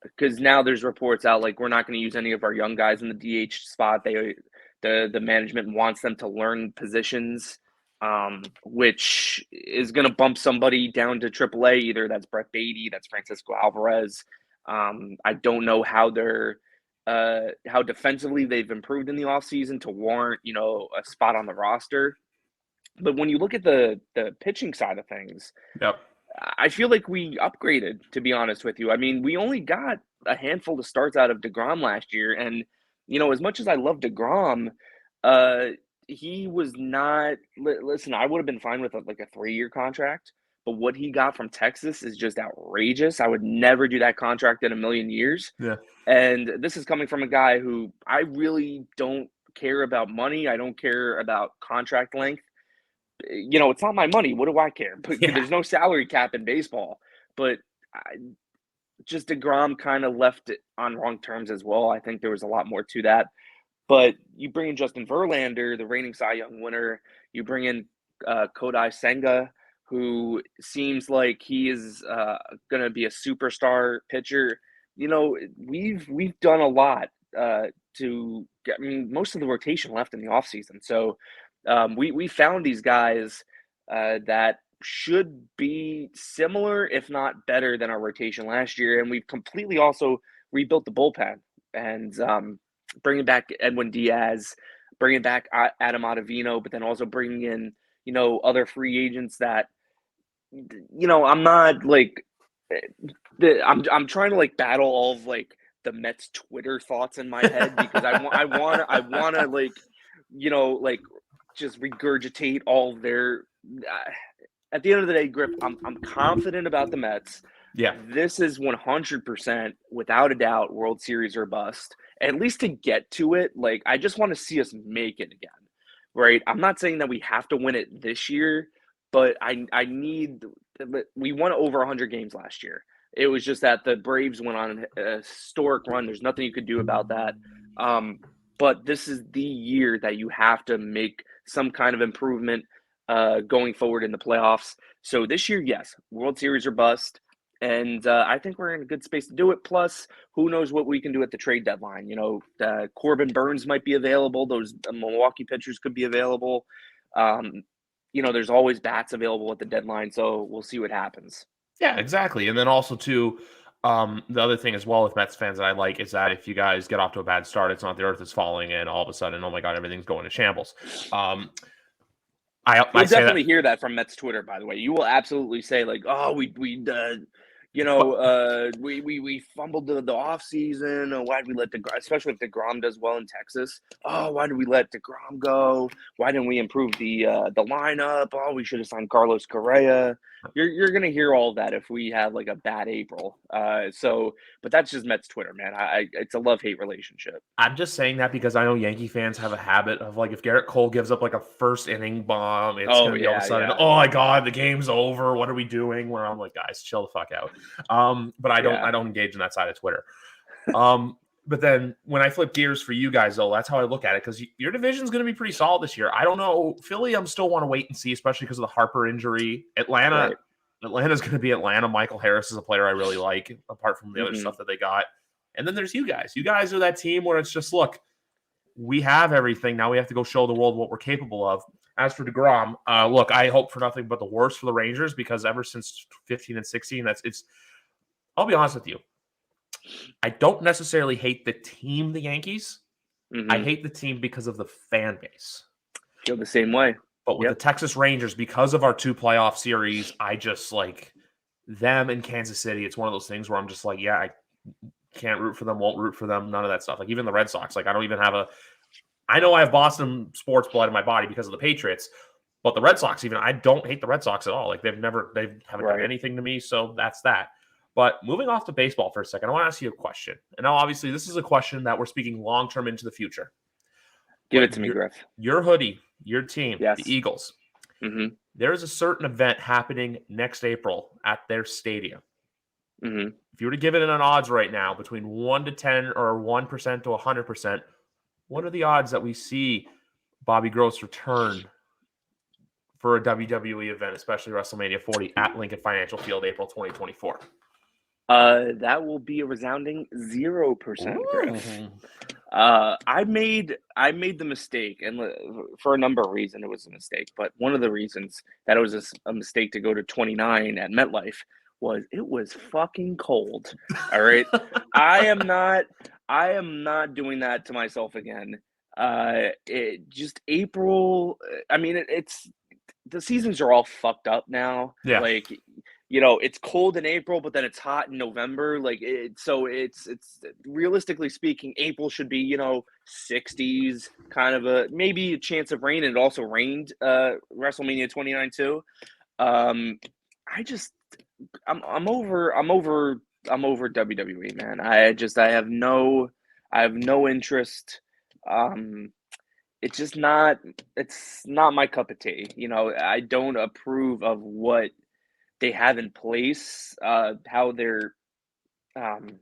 because now there's reports out like we're not going to use any of our young guys in the DH spot. The management wants them to learn positions, which is going to bump somebody down to AAA. Either that's Brett Beatty, that's Francisco Alvarez. I don't know how how defensively they've improved in the offseason to warrant a spot on the roster. But when you look at the pitching side of things, Yep. I feel like we upgraded, to be honest with you. I mean, we only got a handful of starts out of DeGrom last year. And, as much as I love DeGrom, he was not – listen, I would have been fine with like a 3-year contract. But what he got from Texas is just outrageous. I would never do that contract in a million years. Yeah. And this is coming from a guy who I really don't care about money. I don't care about contract length. It's not my money. What do I care? But there's no salary cap in baseball. But just DeGrom kind of left it on wrong terms as well. I think there was a lot more to that. But you bring in Justin Verlander, the reigning Cy Young winner. You bring in Kodai Senga, who seems like he is going to be a superstar pitcher. We've done a lot to get. I mean, most of the rotation left in the offseason. So we found these guys that should be similar, if not better, than our rotation last year. And we've completely also rebuilt the bullpen and bringing back Edwin Diaz, bringing back Adam Ottavino, but then also bringing in, other free agents that, I'm not like I'm trying to like battle all of like the Mets Twitter thoughts in my head because I wanna like like just regurgitate all of their. At the end of the day, Griff, I'm confident about the Mets. Yeah. This is 100% without a doubt World Series or bust. At least to get to it, like I just want to see us make it again, right? I'm not saying that we have to win it this year, but I need. We won over 100 games last year. It was just that the Braves went on a historic run. There's nothing you could do about that. But this is the year that you have to make some kind of improvement going forward in the playoffs. So this year, yes, World Series or bust. And I think we're in a good space to do it. Plus, who knows what we can do at the trade deadline? Corbin Burns might be available. Those Milwaukee pitchers could be available. There's always bats available at the deadline. So we'll see what happens. Yeah, exactly. And then also, too, the other thing as well with Mets fans that I like is that if you guys get off to a bad start, it's not the earth is falling and all of a sudden, oh my God, everything's going to shambles. I definitely hear that from Mets Twitter, by the way. You will absolutely say like, "Oh, we fumbled the off season. Why did we let especially if DeGrom does well in Texas? Oh, why did we let DeGrom go? Why didn't we improve the lineup? Oh, we should have signed Carlos Correa." You're gonna hear all that if we have like a bad April. But that's just Mets Twitter, man. It's a love-hate relationship. I'm just saying that because I know Yankee fans have a habit of like if Garrett Cole gives up like a first inning bomb, it's gonna be all of a sudden, oh my God, the game's over. What are we doing? Where I'm like, guys, chill the fuck out. But I don't engage in that side of Twitter. But then when I flip gears for you guys, though, that's how I look at it because your division's going to be pretty solid this year. I don't know. Philly, I'm still want to wait and see, especially because of the Harper injury. Atlanta's going to be Atlanta. Michael Harris is a player I really like, apart from the other stuff that they got. And then there's you guys. You guys are that team where it's just, look, we have everything. Now we have to go show the world what we're capable of. As for DeGrom, look, I hope for nothing but the worst for the Rangers because ever since 15 and 16, I'll be honest with you. I don't necessarily hate the team, the Yankees. Mm-hmm. I hate the team because of the fan base. Feel the same way. But with the Texas Rangers, because of our 2 playoff series, I just like them in Kansas City. It's one of those things where I'm just like, yeah, I can't root for them, won't root for them, none of that stuff. Like even the Red Sox, like I don't even have I know I have Boston sports blood in my body because of the Patriots, but the Red Sox, even I don't hate the Red Sox at all. Like they haven't done anything to me. So that's that. But moving off to baseball for a second, I want to ask you a question. And now, obviously, this is a question that we're speaking long-term into the future. Give it to me, Griff. Your hoodie, your team, the Eagles. Mm-hmm. There is a certain event happening next April at their stadium. Mm-hmm. If you were to give it an odds right now, between 1 to 10 or 1% to 100%, what are the odds that we see Bobby Gross return for a WWE event, especially WrestleMania 40 at Lincoln Financial Field, April 2024? That will be a resounding 0%, Griff. I made the mistake, and for a number of reasons it was a mistake. But one of the reasons that it was a mistake to go to 29 at MetLife was it was fucking cold. All right, I am not doing that to myself again. Just April. I mean, it's the seasons are all fucked up now. Yeah. Like, it's cold in April, but then it's hot in November. Like so it's realistically speaking, April should be, 60s, kind of maybe a chance of rain. And it also rained WrestleMania 29 too. I'm over WWE, man. I have no interest. It's not my cup of tea. I don't approve of what they have in place, how they're. I'm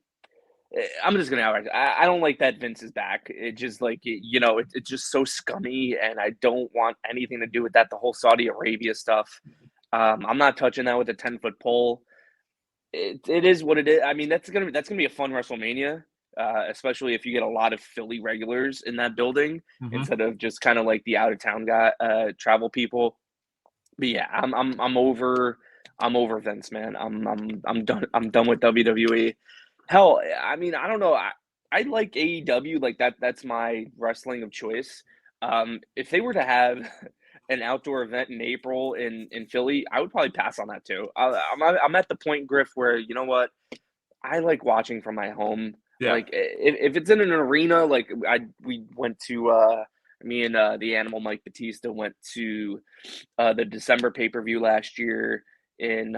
just gonna outright. I don't like that Vince is back. It just it's just so scummy, and I don't want anything to do with that. The whole Saudi Arabia stuff. I'm not touching that with a 10-foot pole. It is what it is. I mean, that's gonna be a fun WrestleMania, especially if you get a lot of Philly regulars in that building instead of just kind of like the out of town guy, travel people. But yeah, I'm over Vince, man. I'm done. I'm done with WWE. Hell, I mean, I don't know. I like AEW. Like that's my wrestling of choice. If they were to have an outdoor event in April in Philly, I would probably pass on that too. I'm at the point, Griff, where you know what, I like watching from my home. Yeah. Like if it's in an arena, like we went to me and the Animal Mike Batista went to the December pay-per-view last year in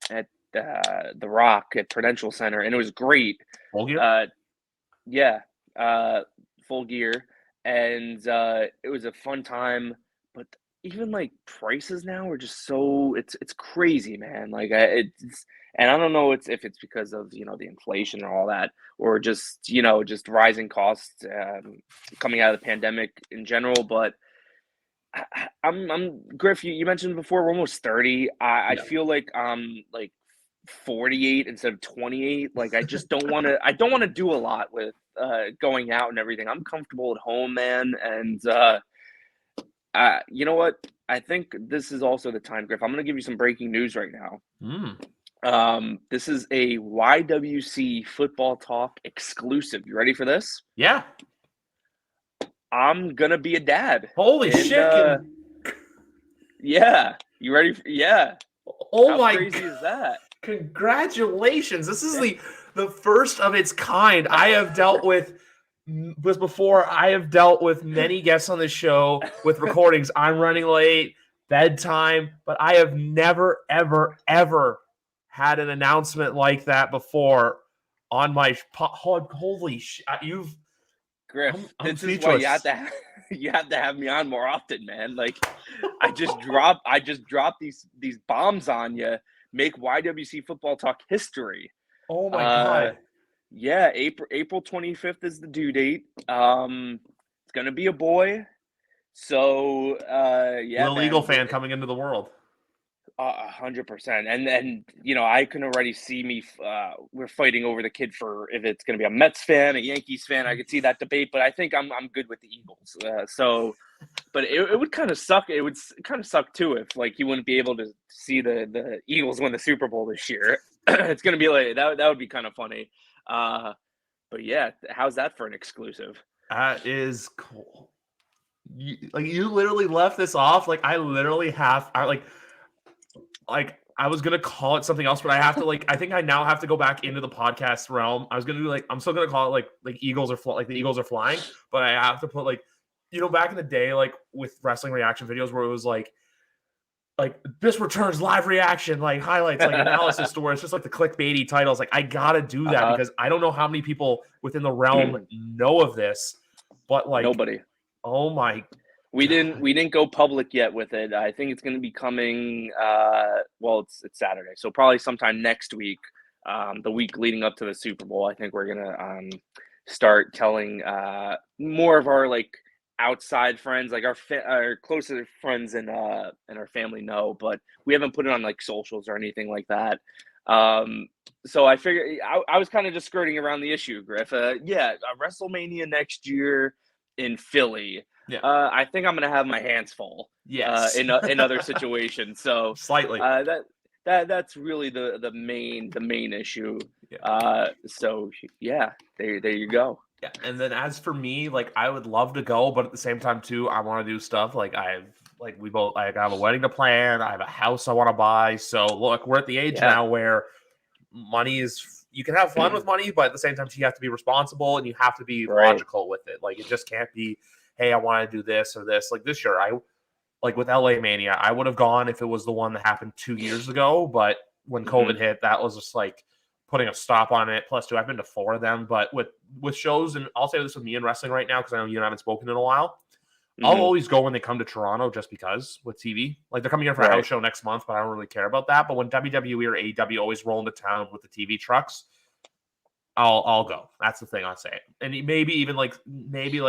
at the Rock at Prudential Center, and it was great. Full Gear? Yeah, Full Gear, and it was a fun time. But even like prices now are just so it's crazy, man. Like it's and I don't know if it's because of the inflation and all that, or just just rising costs coming out of the pandemic in general. But I'm Griff. You mentioned before we're almost 30. I feel like I'm like 48 instead of 28. Like I just don't want to. I don't want to do a lot with going out and everything. I'm comfortable at home, man. And you know what? I think this is also the time, Griff. I'm going to give you some breaking news right now. This is a YWC Football Talk exclusive. You ready for this? Yeah. I'm gonna be a dad. Holy shit! Yeah. You ready? Yeah. Oh How my crazy is that? Congratulations! This is the first of its kind. I have dealt with before. I have dealt with many guests on this show with recordings. I'm running late, bedtime, but I have never, ever, ever had an announcement like that before on my holy shit. You've Griff, I'm this is why you have to have me on more often, man. Like I just drop these bombs on you, make YWC Football Talk history. Oh my god. Yeah, April 25th is the due date. It's gonna be a boy. So yeah, Little Eagle fan coming into the world. 100%. And then, I can already see we're fighting over the kid for if it's going to be a Mets fan, a Yankees fan. I could see that debate, but I think I'm good with the Eagles. But it would kind of suck. It would kind of suck too if like you wouldn't be able to see the Eagles win the Super Bowl this year. It's going to be like that would be kind of funny. But yeah, how's that for an exclusive? That is cool. You literally left this off. Like I literally have. I was gonna call it something else, but I have to I think I now have to go back into the podcast realm. I was gonna do I'm still gonna call it like Eagles are the Eagles are flying, but I have to put back in the day with wrestling reaction videos where it was like this returns live reaction highlights analysis to where it's just the clickbaity titles. I gotta do that because I don't know how many people within the realm know of this, but nobody. Oh my. We didn't go public yet with it. I think it's going to be coming. It's Saturday, so probably sometime next week, the week leading up to the Super Bowl. I think we're gonna start telling more of our outside friends, our closer friends and our family know, but we haven't put it on socials or anything like that. So I figured I was kind of just skirting around the issue, Griff. WrestleMania next year in Philly. Yeah. I think I'm gonna have my hands full. Yes. In other situations. So slightly. That's really the main issue. Yeah. So yeah, there you go. Yeah. And then as for me, I would love to go, but at the same time too, I want to do stuff I have a wedding to plan. I have a house I want to buy. So look, we're at the age now where money is. You can have fun with money, but at the same time, you have to be responsible and you have to be logical with it. It just can't be, hey, I want to do this or this. This year, with LA Mania, I would have gone if it was the one that happened 2 years ago. But when COVID hit, that was just putting a stop on it. Plus, I've been to 4 of them. But with shows, and I'll say this with me in wrestling right now because I know you and I haven't spoken in a while. I'll always go when they come to Toronto just because with TV. They're coming here for a house show next month, but I don't really care about that. But when WWE or AEW always roll into town with the TV trucks, I'll go. That's the thing I'll say. And maybe even maybe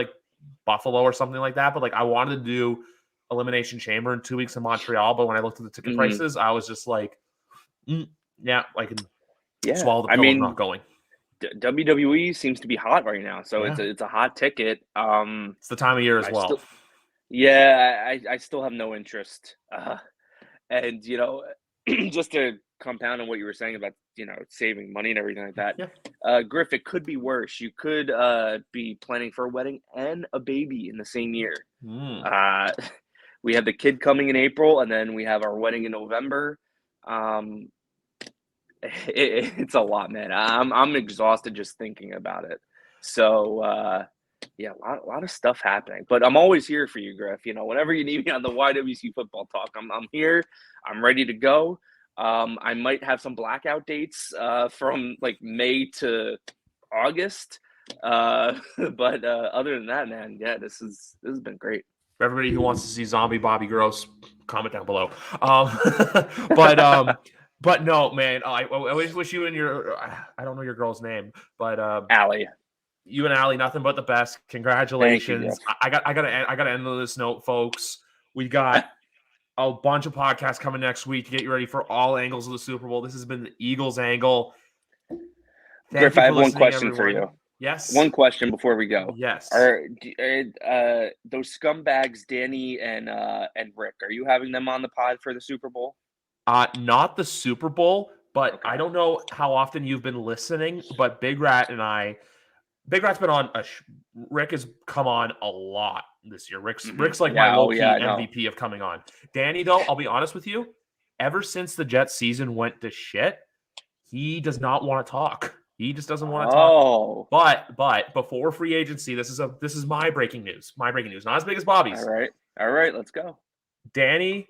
Buffalo or something like that. But I wanted to do Elimination Chamber in 2 weeks in Montreal. But when I looked at the ticket prices, I was just I can swallow the pill of not going. WWE seems to be hot right now, so it's a hot ticket. It's the time of year as well. I still have no interest. And just to compound on what you were saying about saving money and everything like that. Yeah. Griff, it could be worse. You could be planning for a wedding and a baby in the same year. we have the kid coming in April, and then we have our wedding in November. It's a lot, man. I'm exhausted just thinking about it. So yeah, a lot of stuff happening. But I'm always here for you, Griff. Whenever you need me on the YWC Football Talk, I'm here. I'm ready to go. I might have some blackout dates from like May to August. But other than that, man, yeah, this has been great. For everybody who wants to see zombie Bobby Gross, comment down below. But no, man, I wish you and your I don't know your girl's name, but Allie. You and Allie, nothing but the best. Congratulations. You, I gotta end on this note, folks. We got a bunch of podcasts coming next week to get you ready for all angles of the Super Bowl. This has been the Eagles angle. Griff, I have one question for you. Yes. One question before we go. Yes. Are those scumbags, Danny and Rick, are you having them on the pod for the Super Bowl? Not the Super Bowl, but Okay. I don't know how often you've been listening, but Big Rat's been on. Rick has come on a lot this year. Rick's like my low-key MVP of coming on. Danny, though, I'll be honest with you, ever since the Jets season went to shit, he does not want to talk. He just doesn't want to talk. But before free agency, this is my breaking news. My breaking news, not as big as Bobby's. All right, let's go. Danny,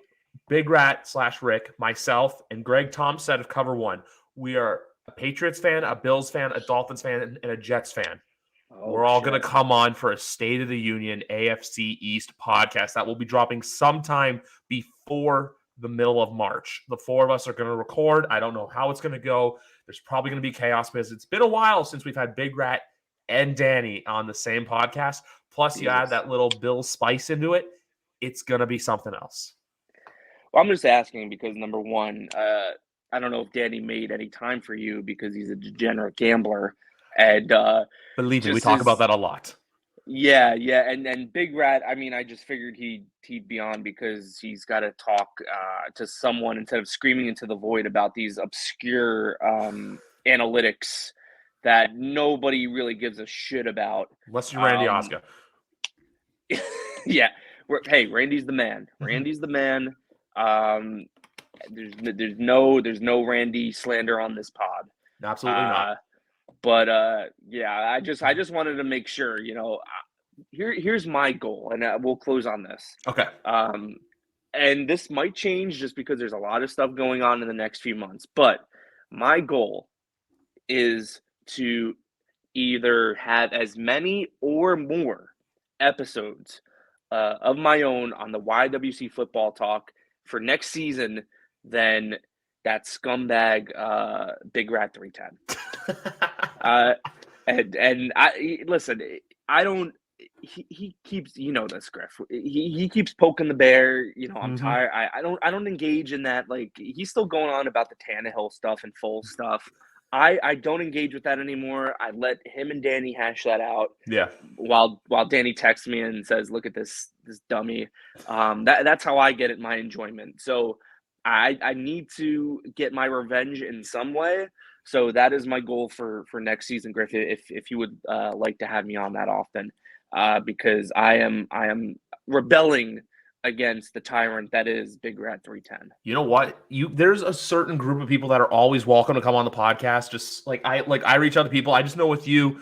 Big Rat / Rick, myself, and Greg Thompson of Cover One. We are a Patriots fan, a Bills fan, a Dolphins fan, and a Jets fan. We're all going to come on for a State of the Union AFC East podcast that will be dropping sometime before the middle of March. The four of us are going to record. I don't know how it's going to go. There's probably going to be chaos because it's been a while since we've had Big Rat and Danny on the same podcast. Plus, you add that little Bill spice into it. It's going to be something else. Well, I'm just asking because, number one, I don't know if Danny made any time for you because he's a degenerate gambler. And believe me, we talk about that a lot. Yeah, and Big Rat. I mean, I just figured he'd be on because he's got to talk to someone instead of screaming into the void about these obscure analytics that nobody really gives a shit about. Unless you're Randy Oscar. Yeah, Randy's the man. Randy's the man. There's no Randy slander on this pod. Absolutely not. But yeah, I just wanted to make sure, here's my goal, and we'll close on this. Okay. And this might change just because there's a lot of stuff going on in the next few months. But my goal is to either have as many or more episodes of my own on the YWC Football Talk for next season than that scumbag Big Rat 310. And I listen, I don't. He keeps, this, Griff. He keeps poking the bear. I'm tired. I don't engage in that. Like, he's still going on about the Tannehill stuff and full stuff. I don't engage with that anymore. I let him and Danny hash that out. Yeah. While Danny texts me and says, "Look at this dummy." That's how I get my enjoyment. So I need to get my revenge in some way. So that is my goal for next season, Griff. If you would like to have me on that often, because I am rebelling against the tyrant that is Big Rat 310. You know what? There's a certain group of people that are always welcome to come on the podcast. Just like I reach out to people. I just know with you,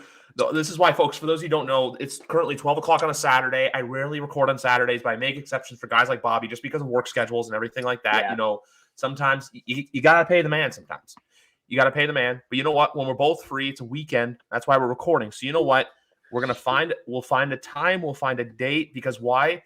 this is why, folks, for those who don't know, it's currently 12 o'clock on a Saturday. I rarely record on Saturdays, but I make exceptions for guys like Bobby just because of work schedules and everything like that. Yeah. Sometimes you got to pay the man sometimes. You got to pay the man. But you know what? When we're both free, it's a weekend. That's why we're recording. So you know what? We'll find a time. We'll find a date because why?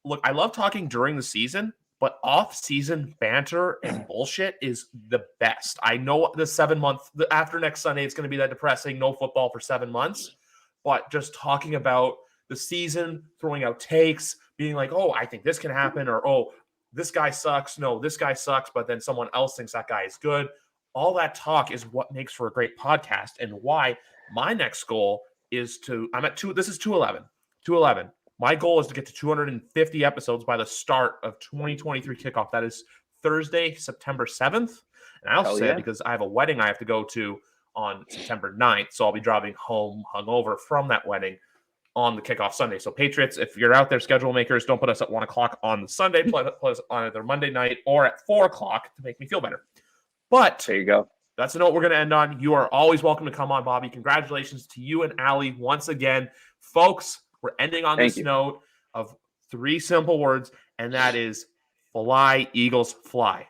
Look, I love talking during the season, but off-season banter and bullshit is the best. I know the 7 month after next Sunday, it's going to be that depressing, no football for 7 months, but just talking about the season, throwing out takes, being like, oh, I think this can happen, or oh, this guy sucks. No, this guy sucks, but then someone else thinks that guy is good. All that talk is what makes for a great podcast, and why my next goal is I'm at this is 211. My goal is to get to 250 episodes by the start of 2023 kickoff. That is Thursday, September 7th. And I also say it because I have a wedding I have to go to on September 9th. So I'll be driving home hungover from that wedding on the kickoff Sunday. So Patriots, if you're out there, schedule makers, don't put us at 1 o'clock on the Sunday. Put us on either Monday night or at 4 o'clock to make me feel better. But there you go. That's the note we're going to end on. You are always welcome to come on, Bobby. Congratulations to you and Allie once again. Folks, we're ending on this note of 3 simple words, and that is fly, Eagles, fly.